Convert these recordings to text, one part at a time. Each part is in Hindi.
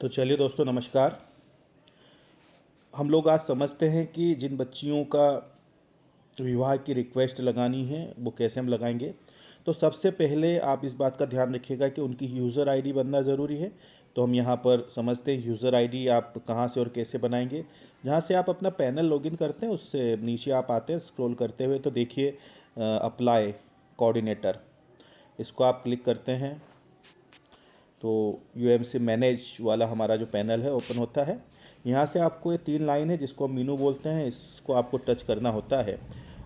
तो चलिए दोस्तों, नमस्कार। हम लोग आज समझते हैं कि जिन बच्चियों का विवाह की रिक्वेस्ट लगानी है वो कैसे हम लगाएंगे। तो सबसे पहले आप इस बात का ध्यान रखिएगा कि उनकी यूज़र आईडी बनना ज़रूरी है। तो हम यहाँ पर समझते हैं यूज़र आईडी आप कहाँ से और कैसे बनाएंगे। जहाँ से आप अपना पैनल लॉगिन करते हैं उससे नीचे आप आते हैं स्क्रॉल करते हुए, तो देखिए अप्लाई कोऑर्डिनेटर, इसको आप क्लिक करते हैं तो यूएमसी मैनेज वाला हमारा जो पैनल है ओपन होता है। यहाँ से आपको ये 3 लाइन है जिसको हम मीनू बोलते हैं, इसको आपको टच करना होता है।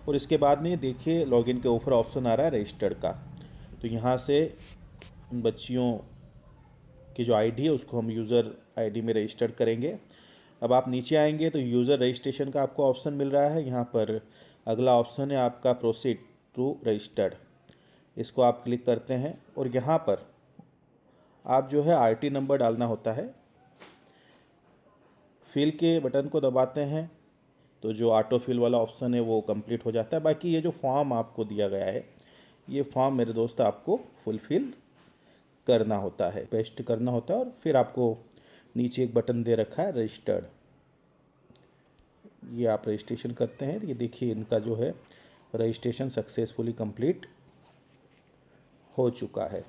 और इसके बाद में देखिए लॉगिन के ऊपर ऑप्शन आ रहा है रजिस्टर्ड का। तो यहाँ से बच्चियों की जो आईडी है उसको हम यूज़र आईडी में रजिस्टर्ड करेंगे। अब आप नीचे आएंगे तो यूज़र रजिस्ट्रेशन का आपको ऑप्शन मिल रहा है। यहाँ पर अगला ऑप्शन है आपका प्रोसीड टू रजिस्टर्ड, इसको आप क्लिक करते हैं और यहाँ पर आप जो है आरटी नंबर डालना होता है। फिल के बटन को दबाते हैं तो जो ऑटो फिल वाला ऑप्शन है वो कंप्लीट हो जाता है। बाकी ये जो फॉर्म आपको दिया गया है, ये फॉर्म मेरे दोस्त आपको फुलफिल करना होता है, पेस्ट करना होता है। और फिर आपको नीचे एक बटन दे रखा है रजिस्टर्ड, ये आप रजिस्ट्रेशन करते हैं। ये देखिए इनका जो है रजिस्ट्रेशन सक्सेसफुली कंप्लीट हो चुका है।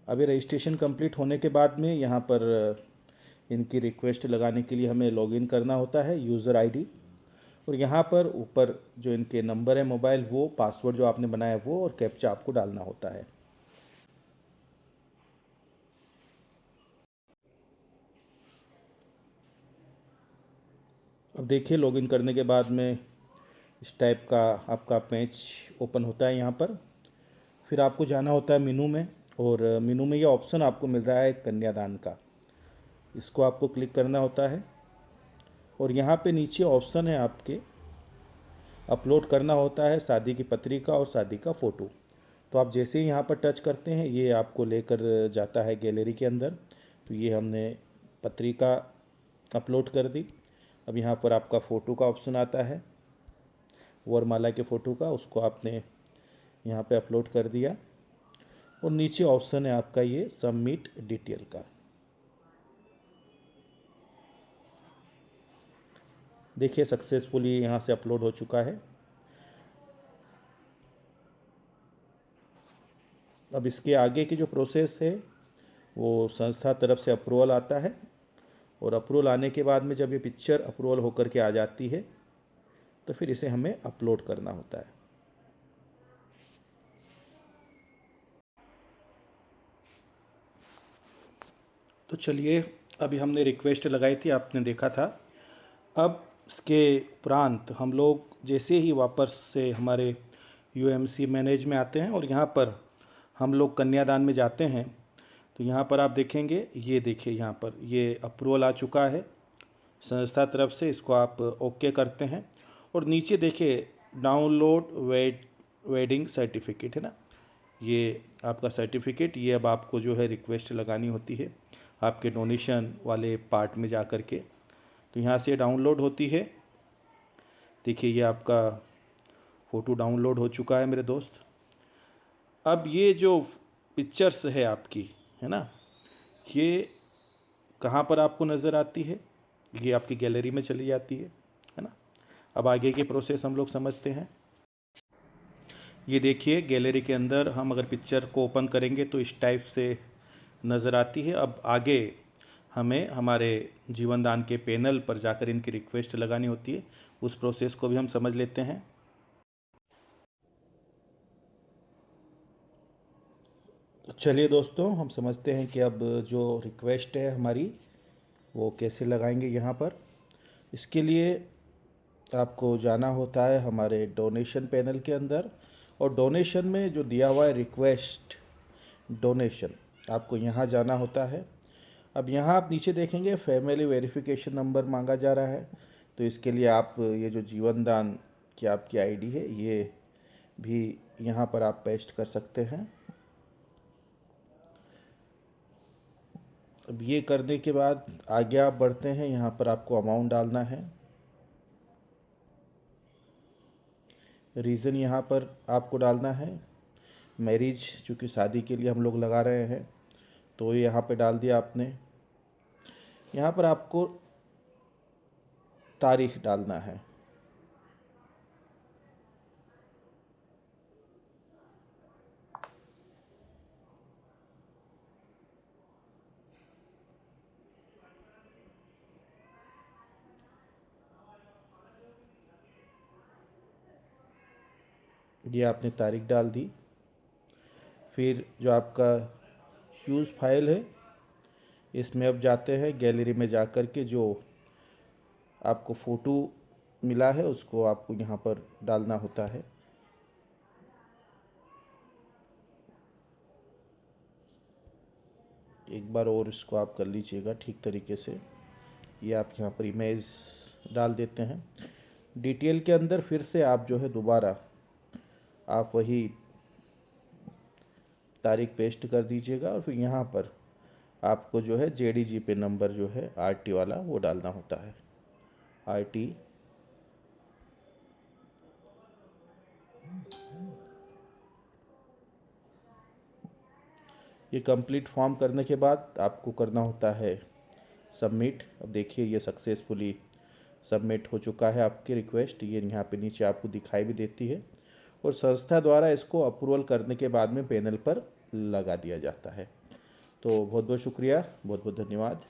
अभी रजिस्ट्रेशन कंप्लीट होने के बाद में यहाँ पर इनकी रिक्वेस्ट लगाने के लिए हमें लॉगिन करना होता है यूज़र आईडी, और यहाँ पर ऊपर जो इनके नंबर है मोबाइल, वो पासवर्ड जो आपने बनाया वो और कैप्चा आपको डालना होता है। अब देखिए लॉगिन करने के बाद में इस टाइप का आपका पेज ओपन होता है। यहाँ पर फिर आपको जाना होता है मेनू में, और मेनू में ये ऑप्शन आपको मिल रहा है कन्यादान का, इसको आपको क्लिक करना होता है। और यहाँ पे नीचे ऑप्शन है आपके अपलोड करना होता है शादी की पत्रिका और शादी का फ़ोटो। तो आप जैसे ही यहाँ पर टच करते हैं ये आपको लेकर जाता है गैलरी के अंदर। तो ये हमने पत्रिका अपलोड कर दी। अब यहाँ पर आपका फ़ोटो का ऑप्शन आता है, वरमाला के फ़ोटो का, उसको आपने यहाँ पे अपलोड कर दिया। और नीचे ऑप्शन है आपका ये सबमिट डिटेल का। देखिए सक्सेसफुली यहाँ से अपलोड हो चुका है। अब इसके आगे की जो प्रोसेस है वो संस्था तरफ से अप्रूवल आता है, और अप्रूवल आने के बाद में जब ये पिक्चर अप्रूवल होकर के आ जाती है तो फिर इसे हमें अपलोड करना होता है। तो चलिए, अभी हमने रिक्वेस्ट लगाई थी, आपने देखा था। अब इसके उपरांत हम लोग जैसे ही वापस से हमारे यूएमसी मैनेज में आते हैं और यहाँ पर हम लोग कन्यादान में जाते हैं, तो यहाँ पर आप देखेंगे, ये देखिए यहाँ पर ये अप्रूवल आ चुका है संस्था तरफ से। इसको आप ओके करते हैं और नीचे देखिए डाउनलोड वेडिंग सर्टिफिकेट है ना, ये आपका सर्टिफिकेट, ये अब आपको जो है रिक्वेस्ट लगानी होती है आपके डोनेशन वाले पार्ट में जा कर के। तो यहाँ से डाउनलोड होती है। देखिए ये आपका फ़ोटो डाउनलोड हो चुका है मेरे दोस्त। अब ये जो पिक्चर्स है आपकी, है ना, ये कहाँ पर आपको नज़र आती है? ये आपकी गैलरी में चली जाती है ना। अब आगे के प्रोसेस हम लोग समझते हैं। ये देखिए गैलरी के अंदर हम अगर पिक्चर को ओपन करेंगे तो इस टाइप से नज़र आती है। अब आगे हमें हमारे जीवन दान के पैनल पर जाकर इनकी रिक्वेस्ट लगानी होती है, उस प्रोसेस को भी हम समझ लेते हैं। तो चलिए दोस्तों, हम समझते हैं कि अब जो रिक्वेस्ट है हमारी वो कैसे लगाएंगे यहाँ पर। इसके लिए आपको जाना होता है हमारे डोनेशन पैनल के अंदर, और डोनेशन में जो दिया हुआ है रिक्वेस्ट डोनेशन, आपको यहाँ जाना होता है। अब यहाँ आप नीचे देखेंगे फैमिली वेरिफिकेशन नंबर मांगा जा रहा है। तो इसके लिए आप ये जो जीवन दान की आपकी आईडी है ये भी यहाँ पर आप पेस्ट कर सकते हैं। अब ये करने के बाद आगे आप बढ़ते हैं, यहाँ पर आपको अमाउंट डालना है। रीज़न यहाँ पर आपको डालना है मैरिज, चूँकि शादी के लिए हम लोग लगा रहे हैं तो यहाँ पे डाल दिया आपने। यहाँ पर आपको तारीख डालना है। ये आपने तारीख डाल दी। फिर जो आपका शूज़ फाइल है, इसमें अब जाते हैं गैलरी में जा कर के जो आपको फ़ोटो मिला है उसको आपको यहाँ पर डालना होता है। एक बार और इसको आप कर लीजिएगा ठीक तरीके से। ये आप यहाँ पर इमेज डाल देते हैं। डिटेल के अंदर फिर से आप जो है दोबारा आप वही तारीख पेस्ट कर दीजिएगा और फिर यहाँ पर आपको जो है जेडीजी पे नंबर जो है आरटी वाला वो डालना होता है। आरटी ये कंप्लीट फॉर्म करने के बाद आपको करना होता है सबमिट। अब देखिए ये सक्सेसफुली सबमिट हो चुका है आपकी रिक्वेस्ट। ये यहाँ पे नीचे आपको दिखाई भी देती है और संस्था द्वारा इसको अप्रूवल करने के बाद में पैनल पर लगा दिया जाता है। तो बहुत बहुत शुक्रिया, बहुत बहुत धन्यवाद।